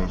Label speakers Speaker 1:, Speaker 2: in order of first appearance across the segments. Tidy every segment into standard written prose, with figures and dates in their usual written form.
Speaker 1: Salam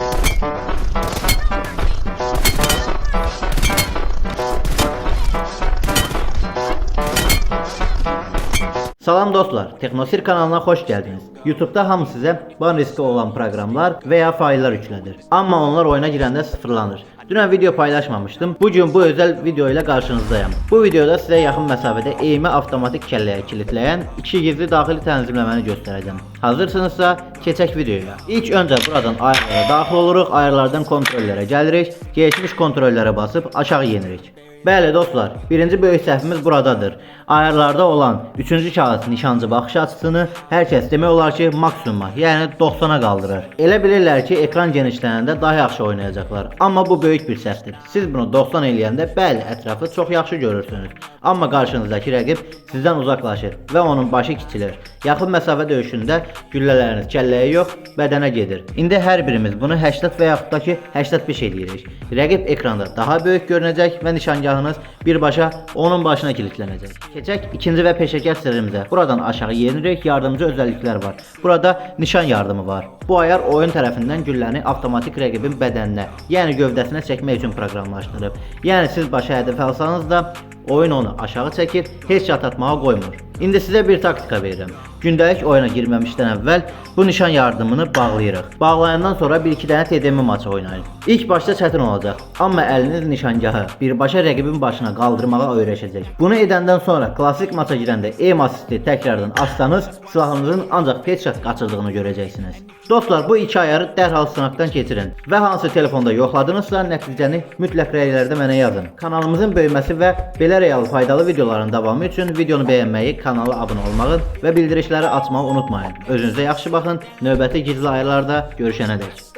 Speaker 1: dostlar, Teknosir kanalına hoş geldiniz. YouTube'da hamı size ban riski olan proqramlar veya faillər yüklədir. Amma onlar oyuna girəndə sıfırlanır. Dünən video paylaşmamışdım. Bugün bu özel video ile karşınızdayım. Bu videoda size yakın mesafede eğimi avtomatik kəlləyə kilitləyən 2 gizli daxili tənzimləməni göstərəcəm. Hazırsınızsa keçək videoya. İlk öncə buradan ayarlara daxil oluruq, ayarlardan kontrollərə gəlirik, geçmiş kontrollərə basıb aşağı yenirik. Bəli dostlar, birinci böyük səhvimiz buradadır. Ayarlarda olan 3-cü kağıt nişancı baxış açısını hər kəs demək olar ki maksimuma, yəni 90'a qaldırır. Elə bilirlər ki ekran genişlənəndə daha yaxşı oynayacaqlar. Amma bu böyük bir səhvdir. Siz bunu 90 eləyəndə bəli ətrafı çox yaxşı görürsünüz. Amma qarşınızdakı rəqib sizdən uzaqlaşır və onun başı kiçilir. Yaxın məsafə döyüşündə güllələriniz kəlləyə yox, bədənə gedir. İndi hər birimiz bunu 80 və yaxud da ki 85 eləyirik. Rəqib ekranda daha böyük görünəcək və nişangahınız birbaşa onun başına kilitlənəcək. Keçək ikinci və peşəkar sirrimizə. Buradan aşağı yenirik, yardımcı özelliklər var. Burada nişan yardımı var. Bu ayar oyun tərəfindən gülləni avtomatik rəqibin bədəninə, yəni gövdəsinə çəkmək üçün proqramlaşdırıb. Yəni siz başa hədəf alsanız da oyun onu aşağı çəkir, heç şat atmağa qoymur. İndi sizə bir taktika verirəm. Gündəlik oyuna girməmişdən əvvəl bu nişan yardımını bağlayırıq. Bağlayandan sonra 1-2 dənə TDM maçı oynayın. İlk başta çətin olacaq, amma əliniz nişangahı birbaşa rəqibin başına qaldırmağa öyrəşəcək. Bunu edəndən sonra klassik maça girəndə aim assisti təkrardan açsanız silahınızın ancaq headshot qaçırdığını görəcəksiniz. Dostlar, bu iki ayarı dərhal sınaqdan keçirin və hansı telefonda yoxladınızsa nəticəni mütləq rəylərdə mənə yazın. Kanalımızın böyüməsi və belə real faydalı videoların davamı üçün videonu bəyənməyi, kanala abunə olmağı və bildirişləri açmağı unutmayın. Özünüzə yaxşı baxın. Növbəti gizli ayarlarda görüşənədək.